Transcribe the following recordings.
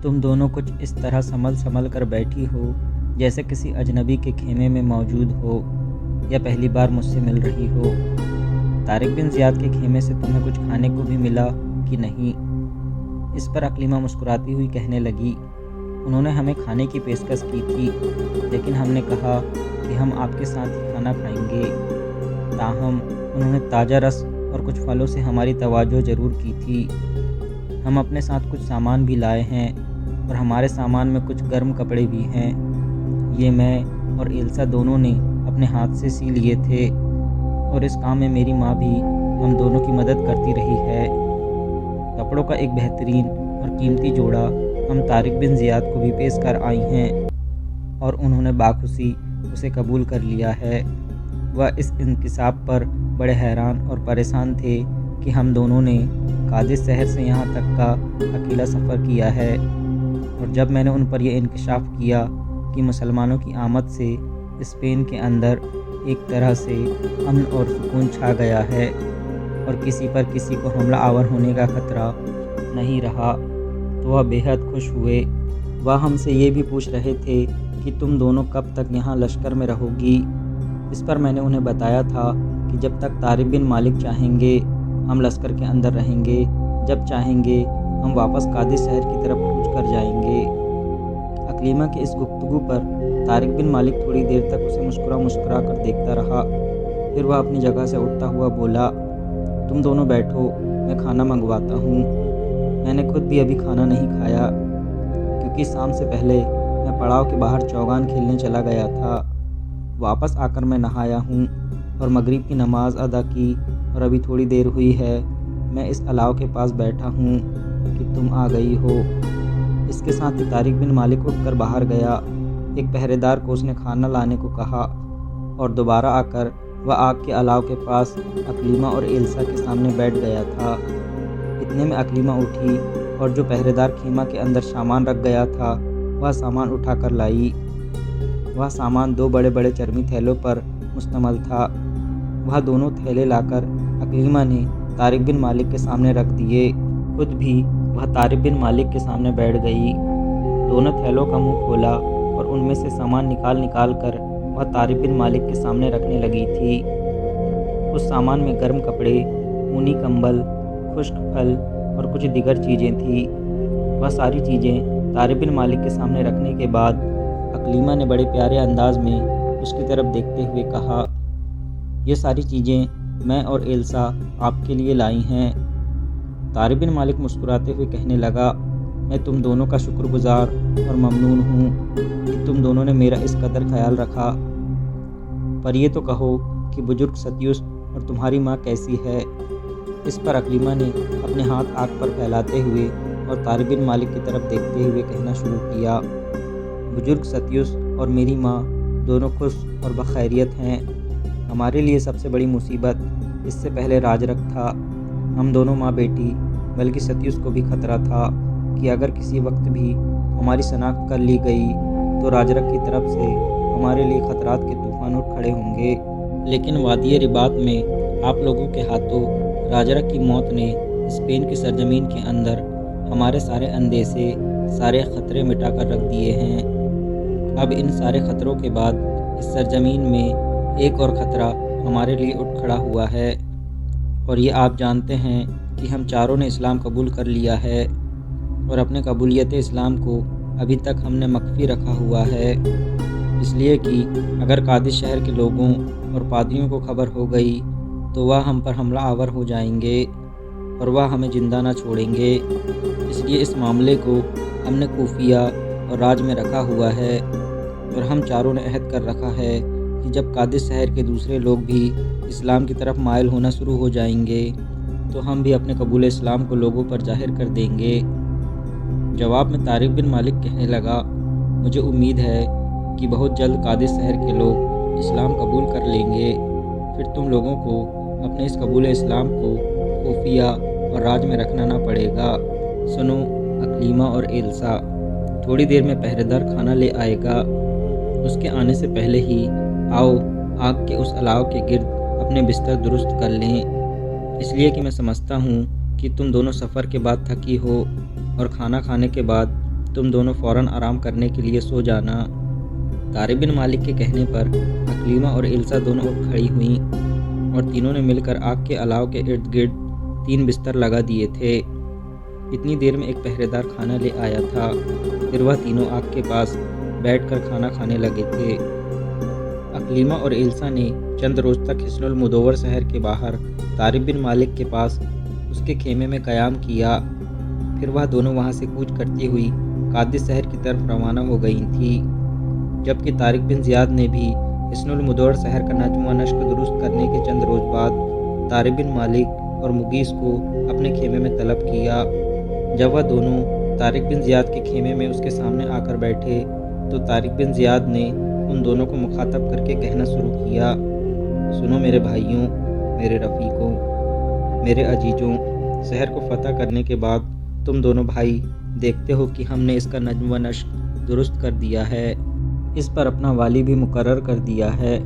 تم دونوں کچھ اس طرح سنبھل سنبھل کر بیٹھی ہو جیسے کسی اجنبی کے خیمے میں موجود ہو یا پہلی بار مجھ سے مل رہی ہو۔ طارق بن زیاد کے خیمے سے تمہیں کچھ کھانے کو بھی ملا کہ نہیں؟ اس پر عکلیمہ مسکراتی ہوئی کہنے لگی، انہوں نے ہمیں کھانے کی پیشکش کی تھی، لیکن ہم نے کہا کہ ہم آپ کے ساتھ ہی کھانا کھائیں گے۔ تاہم انہوں نے تازہ رس اور کچھ پھلوں سے ہماری توجہ ضرور کی تھی۔ ہم اپنے ساتھ کچھ سامان بھی لائے ہیں اور ہمارے سامان میں کچھ گرم کپڑے بھی ہیں۔ یہ میں اور ایلسا دونوں نے اپنے ہاتھ سے سی لیے تھے، اور اس کام میں میری ماں بھی ہم دونوں کی مدد کرتی رہی ہے۔ کپڑوں کا ایک بہترین اور قیمتی جوڑا ہم طارق بن زیاد کو بھی پیش کر آئی ہیں، اور انہوں نے باخوشی اسے قبول کر لیا ہے۔ وہ اس انکشاف پر بڑے حیران اور پریشان تھے کہ ہم دونوں نے قادس شہر سے یہاں تک کا اکیلا سفر کیا ہے، اور جب میں نے ان پر یہ انکشاف کیا کہ مسلمانوں کی آمد سے اسپین کے اندر ایک طرح سے امن اور سکون چھا گیا ہے اور کسی پر کسی کو حملہ آور ہونے کا خطرہ نہیں رہا، تو وہ بے حد خوش ہوئے۔ وہ ہم سے یہ بھی پوچھ رہے تھے کہ تم دونوں کب تک یہاں لشکر میں رہو گی۔ اس پر میں نے انہیں بتایا تھا کہ جب تک طارق بن مالک چاہیں گے ہم لشکر کے اندر رہیں گے، جب چاہیں گے ہم واپس قادس شہر کی طرف کوچ کر جائیں گے۔ عکلیمہ کی اس گفتگو پر طارق بن مالک تھوڑی دیر تک اسے مسکرا کر دیکھتا رہا، پھر وہ اپنی جگہ سے اٹھتا ہوا بولا، تم دونوں بیٹھو، میں کھانا منگواتا ہوں۔ میں نے خود بھی ابھی کھانا نہیں کھایا، کیونکہ شام سے پہلے میں پڑاؤ کے باہر چوگان کھیلنے چلا گیا تھا۔ واپس آ کر میں نہایا ہوں اور مغرب کی نماز ادا کی، اور ابھی تھوڑی دیر ہوئی ہے میں اس الاؤ کے پاس بیٹھا ہوں کہ تم آ گئی ہو۔ اس کے ساتھ ہی طارق بن مالک اٹھ کر باہر گیا۔ ایک پہرے دار کو اس نے کھانا لانے کو کہا، اور دوبارہ آ کر وہ آگ کے الاؤ کے پاس عکلیمہ اور ایلسا کے سامنے بیٹھ گیا تھا۔ اتنے میں عکلیمہ اٹھی اور جو پہرے دار خیمہ کے اندر سامان رکھ گیا تھا وہ سامان اٹھا کر لائی۔ وہ سامان 2 بڑے بڑے چرمی تھیلوں پر مشتمل تھا۔ وہ دونوں تھیلے لا کر عکلیمہ نے طارق بن مالک کے سامنے رکھ دیے، خود بھی وہ طارق بن مالک کے سامنے بیٹھ گئی۔ دونوں تھیلوں کا منہ کھولا اور ان میں سے سامان نکال کر وہ طارق بن مالک کے سامنے رکھنے لگی تھی۔ اس سامان میں گرم کپڑے، اونی کمبل، خشک پھل اور کچھ دیگر چیزیں تھیں۔ وہ ساری چیزیں طارق بن مالک کے سامنے رکھنے کے بعد عکلیمہ نے بڑے پیارے انداز میں اس کی طرف دیکھتے ہوئے کہا، یہ ساری چیزیں میں اور ایلسا آپ کے لیے لائی ہیں۔ طارق بن مالک مسکراتے ہوئے کہنے لگا، میں تم دونوں کا شکر گزار اور ممنون ہوں کہ تم دونوں نے میرا اس قدر خیال رکھا۔ پر یہ تو کہو کہ بزرگ ستیوس اور تمہاری ماں کیسی ہے؟ اس پر عکلیمہ نے اپنے ہاتھ آگ پر پھیلاتے ہوئے اور طارق بن مالک کی طرف دیکھتے ہوئے کہنا شروع کیا، بزرگ ستیوس اور میری ماں دونوں خوش اور بخیریت ہیں۔ ہمارے لیے سب سے بڑی مصیبت اس سے پہلے راجرک تھا۔ ہم دونوں ماں بیٹی، بلکہ ستیوس کو بھی خطرہ تھا کہ اگر کسی وقت بھی ہماری شناخت کر لی گئی تو راجرک کی طرف سے ہمارے لیے خطرات کے طوفان اٹھ کھڑے ہوں گے۔ لیکن وادی رباط میں آپ لوگوں کے ہاتھوں راجرک کی موت نے اسپین کی سرزمین کے اندر ہمارے سارے اندیشے، سارے خطرے مٹا کر رکھ دیے ہیں۔ اب ان سارے خطروں کے بعد اس سرزمین میں ایک اور خطرہ ہمارے لیے اٹھ کھڑا ہوا ہے، اور یہ آپ جانتے ہیں کہ ہم چاروں نے اسلام قبول کر لیا ہے، اور اپنے قبولیت اسلام کو ابھی تک ہم نے مخفی رکھا ہوا ہے، اس لیے کہ اگر قادس شہر کے لوگوں اور پادریوں کو خبر ہو گئی تو وہ ہم پر حملہ آور ہو جائیں گے اور وہ ہمیں زندہ نہ چھوڑیں گے۔ اس لیے اس معاملے کو ہم نے خفیہ اور راز میں رکھا ہوا ہے، اور ہم چاروں نے عہد کر رکھا ہے کہ جب قادس شہر کے دوسرے لوگ بھی اسلام کی طرف مائل ہونا شروع ہو جائیں گے تو ہم بھی اپنے قبول اسلام کو لوگوں پر ظاہر کر دیں گے۔ جواب میں طارق بن مالک کہنے لگا، مجھے امید ہے کہ بہت جلد قادس شہر کے لوگ اسلام قبول کر لیں گے، پھر تم لوگوں کو اپنے اس قبول اسلام کو خفیہ اور راز میں رکھنا نہ پڑے گا۔ سنو عکلیمہ اور ایلسا، تھوڑی دیر میں پہرے دار کھانا لے آئے گا، اس کے آنے سے پہلے ہی آؤ آگ کے اس الاؤ کے گرد اپنے بستر درست کر لیں، اس لیے کہ میں سمجھتا ہوں کہ تم دونوں سفر کے بعد تھکی ہو اور کھانا کھانے کے بعد تم دونوں فوراً آرام کرنے کے لیے سو جانا۔ طارق بن مالک کے کہنے پر اکلیمہ اور ایلسا دونوں اٹھ کھڑی ہوئیں اور تینوں نے مل کر آگ کے الاؤ کے ارد گرد 3 بستر لگا دیے تھے۔ اتنی دیر میں ایک پہرے دار کھانا لے آیا تھا، پھر وہ تینوں آگ کے پاس بیٹھ کر کھانا کھانے لگے تھے۔ اکلیمہ اور ایلسا نے چند روز تک حصن المدور شہر کے باہر طارق بن مالک کے پاس اس کے خیمے میں قیام کیا، پھر وہ دونوں وہاں سے کوچ کرتی ہوئی قادس شہر کی طرف روانہ ہو گئی تھیں، جبکہ طارق بن زیاد نے بھی حصن المدور شہر کا نظم و نسق درست کرنے کے چند روز بعد طارق بن مالک اور مغیث کو اپنے خیمے میں طلب کیا۔ جب وہ دونوں طارق بن زیاد کے خیمے میں اس کے سامنے آ کر بیٹھے تو طارق بن زیاد نے ان دونوں کو مخاطب کر کے کہنا شروع کیا، سنو میرے بھائیوں، میرے رفیقوں، میرے عزیزوں، شہر کو فتح کرنے کے بعد تم دونوں بھائی دیکھتے ہو کہ ہم نے اس کا نظم و نسق درست کر دیا ہے، اس پر اپنا والی بھی مقرر کر دیا ہے۔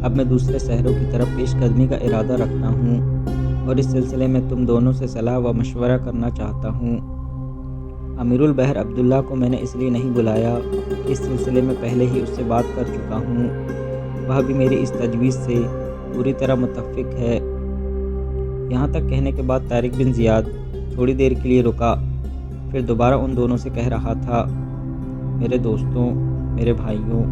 اب میں دوسرے شہروں کی طرف پیش قدمی کا ارادہ رکھتا ہوں اور اس سلسلے میں تم دونوں سے صلاح و مشورہ کرنا چاہتا ہوں۔ امیر البحر عبداللہ کو میں نے اس لیے نہیں بلایا کہ اس سلسلے میں پہلے ہی اس سے بات کر چکا ہوں، وہ بھی میری اس تجویز سے پوری طرح متفق ہے۔ یہاں تک کہنے کے بعد طارق بن زیاد تھوڑی دیر کے لیے رکا، پھر دوبارہ ان دونوں سے کہہ رہا تھا، میرے دوستوں، میرے بھائیوں،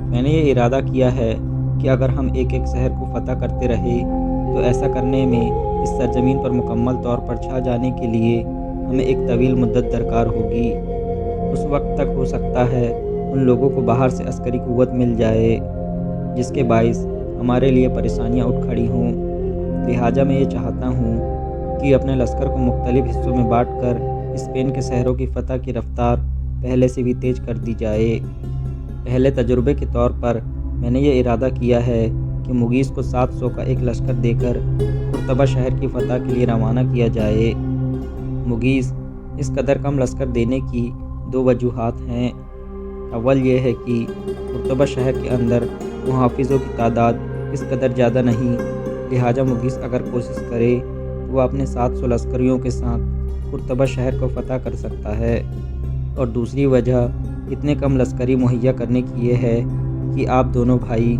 میں نے یہ ارادہ کیا ہے کہ اگر ہم ایک ایک شہر کو فتح کرتے رہے تو ایسا کرنے میں اس سرزمین پر مکمل طور پر چھا جانے کے لیے ہمیں ایک طویل مدت درکار ہوگی۔ اس وقت تک ہو سکتا ہے ان لوگوں کو باہر سے عسکری قوت مل جائے جس کے باعث ہمارے لیے پریشانیاں اٹھ کھڑی ہوں، لہٰذا میں یہ چاہتا ہوں کہ اپنے لشکر کو مختلف حصوں میں بانٹ کر اسپین کے شہروں کی فتح کی رفتار پہلے سے بھی تیز کر دی جائے۔ پہلے تجربے کے طور پر میں نے یہ ارادہ کیا ہے کہ مغیث کو 700 کا ایک لشکر دے کر قرطبہ شہر کی فتح کے لیے روانہ کیا جائے۔ مغیث اس قدر کم لشکر دینے کی 2 وجوہات ہیں۔ اول یہ ہے کہ قرطبہ شہر کے اندر محافظوں کی تعداد اس قدر زیادہ نہیں، لہٰذا مغیث اگر کوشش کرے تو وہ اپنے 700 لشکریوں کے ساتھ قرطبہ شہر کو فتح کر سکتا ہے، اور دوسری وجہ اتنے کم لشکری مہیا کرنے کی یہ ہے کہ آپ دونوں بھائی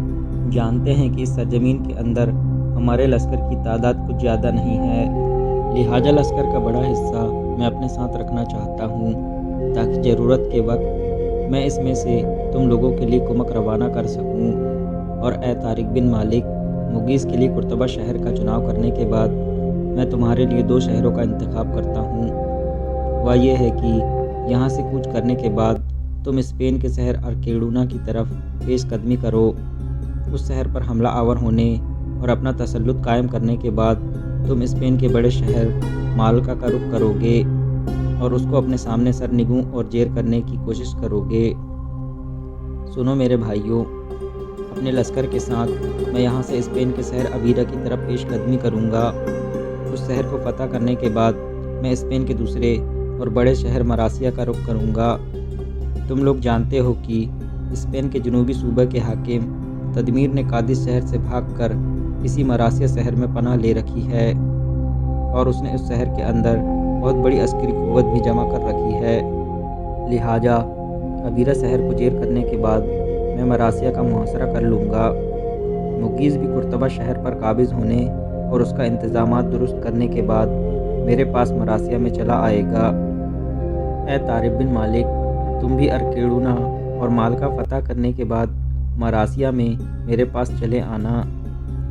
جانتے ہیں کہ اس سرزمین کے اندر ہمارے لشکر کی تعداد کچھ زیادہ نہیں ہے، لہٰذا لشکر کا بڑا حصہ میں اپنے ساتھ رکھنا چاہتا ہوں تاکہ ضرورت کے وقت میں اس میں سے تم لوگوں کے لیے کمک روانہ کر سکوں۔ اور اے طارق بن مالک، مغیث کے لیے قرطبہ شہر کا چناؤ کرنے کے بعد میں تمہارے لیے 2 شہروں کا انتخاب کرتا ہوں۔ وہ یہ ہے کہ یہاں سے کوچ کرنے کے بعد تم اسپین کے شہر ارکیڈونا کی طرف پیش قدمی کرو۔ اس شہر پر حملہ آور ہونے اور اپنا تسلط قائم کرنے کے بعد تم اسپین کے بڑے شہر مالکا کا رخ کرو گے اور اس کو اپنے سامنے سر نگوں اور زیر کرنے کی کوشش کرو گے۔ سنو میرے بھائیوں، اپنے لشکر کے ساتھ میں یہاں سے اسپین کے شہر ابیرا کی طرف پیش قدمی کروں گا۔ اس شہر کو فتح کرنے کے بعد میں اسپین کے دوسرے اور بڑے شہر مراسیہ کا رخ کروں گا۔ تم لوگ جانتے ہو کہ اسپین کے جنوبی صوبہ کے حاکم تدمیر نے قادس شہر سے بھاگ کر اسی مراسیہ شہر میں پناہ لے رکھی ہے، اور اس نے اس شہر کے اندر بہت بڑی عسکری قوت بھی جمع کر رکھی ہے، لہٰذا ابیرا شہر کو زیر کرنے کے بعد میں مراسیہ کا محاصرہ کر لوں گا۔ مغیث بھی قرطبہ شہر پر قابض ہونے اور اس کا انتظامات درست کرنے کے بعد میرے پاس مراسیہ میں چلا آئے گا۔ اے طارق بن مالک، تم بھی ارکیڈونا اور مالکا فتح کرنے کے بعد مراسیہ میں میرے پاس چلے آنا۔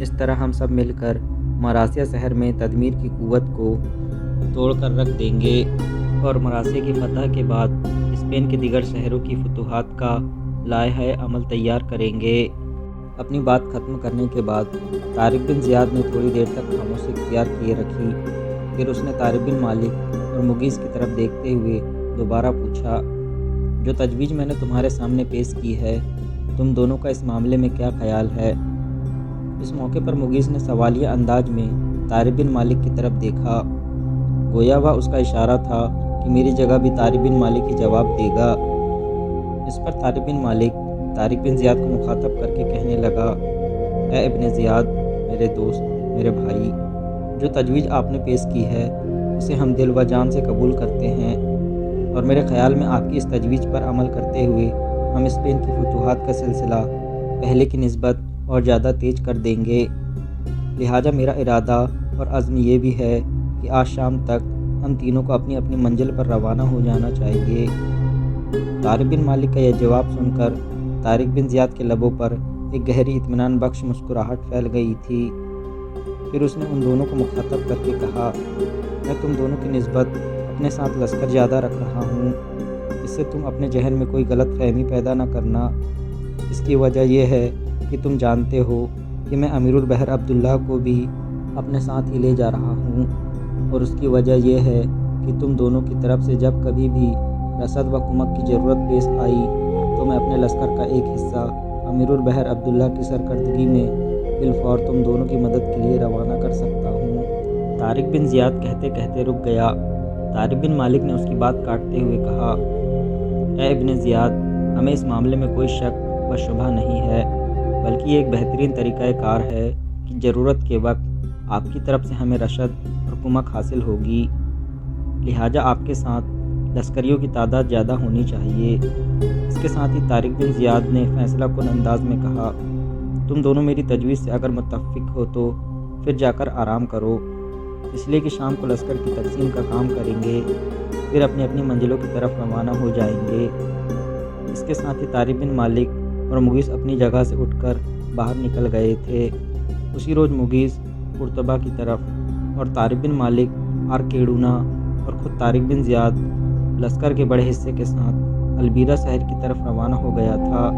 اس طرح ہم سب مل کر مراسیہ شہر میں تدمیر کی قوت کو توڑ کر رکھ دیں گے اور مراسیہ کی فتح کے بعد اسپین کے دیگر شہروں کی فتوحات کا لائحہ عمل تیار کریں گے۔ اپنی بات ختم کرنے کے بعد طارق بن زیاد نے تھوڑی دیر تک خاموشی اختیار کیے رکھی، پھر اس نے طارق بن مالک اور مغیث کی طرف دیکھتے ہوئے دوبارہ پوچھا، جو تجویز میں نے تمہارے سامنے پیش کی ہے، تم دونوں کا اس معاملے میں کیا خیال ہے؟ اس موقع پر مغیث نے سوالیہ انداز میں طارق بن مالک کی طرف دیکھا، گویا وہ اس کا اشارہ تھا کہ میری جگہ بھی طارق بن مالک ہی جواب دے گا۔ اس پر طارق بن مالک طارق بن زیاد کو مخاطب کر کے کہنے لگا، اے ابن زیاد، میرے دوست، میرے بھائی، جو تجویز آپ نے پیش کی ہے اسے ہم دل و جان سے قبول کرتے ہیں، اور میرے خیال میں آپ کی اس تجویز پر عمل کرتے ہوئے ہم اسپین کی فتوحات کا سلسلہ پہلے کی نسبت اور زیادہ تیز کر دیں گے۔ لہٰذا میرا ارادہ اور عزم یہ بھی ہے کہ آج شام تک ہم تینوں کو اپنی اپنی منزل پر روانہ ہو جانا چاہیے۔ طارق بن مالک کا یہ جواب سن کر طارق بن زیاد کے لبوں پر ایک گہری اطمینان بخش مسکراہٹ پھیل گئی تھی۔ پھر اس نے ان دونوں کو مخاطب کر کے کہا، میں تم دونوں کی نسبت اپنے ساتھ لشکر زیادہ رکھ رہا ہوں، اس سے تم اپنے ذہن میں کوئی غلط فہمی پیدا نہ کرنا۔ اس کی وجہ یہ ہے کہ تم جانتے ہو کہ میں امیر البحر عبداللہ کو بھی اپنے ساتھ ہی لے جا رہا ہوں، اور اس کی وجہ یہ ہے کہ تم دونوں کی طرف سے جب کبھی بھی رسد و کمک کی ضرورت پیش آئی تو میں اپنے لشکر کا ایک حصہ امیر البحر عبداللہ کی سرکردگی میں بالفور تم دونوں کی مدد کے لیے روانہ کر سکتا ہوں۔ طارق بن زیاد کہتے کہتے رک گیا۔ طارق بن مالک نے اس کی بات کاٹتے ہوئے کہا، اے ابن زیاد، ہمیں اس معاملے میں کوئی شک و شبہ نہیں ہے، بلکہ یہ ایک بہترین طریقہ کار ہے کہ ضرورت کے وقت آپ کی طرف سے ہمیں رشد اور کمک حاصل ہوگی۔ لہٰذا آپ کے ساتھ لشکریوں کی تعداد زیادہ ہونی چاہیے۔ اس کے ساتھ ہی طارق بن زیاد نے فیصلہ کن انداز میں کہا، تم دونوں میری تجویز سے اگر متفق ہو تو پھر جا کر آرام کرو، اس لیے کہ شام کو لشکر کی تقسیم کا کام کریں گے، پھر اپنی اپنی منزلوں کی طرف روانہ ہو جائیں گے۔ اس کے ساتھ ہی طارق بن مالک اور مغیث اپنی جگہ سے اٹھ کر باہر نکل گئے تھے۔ اسی روز مغیث قرطبہ کی طرف اور طارق بن مالک آرکیڈونا اور خود طارق بن زیاد لشکر کے بڑے حصے کے ساتھ البیرہ شہر کی طرف روانہ ہو گیا تھا۔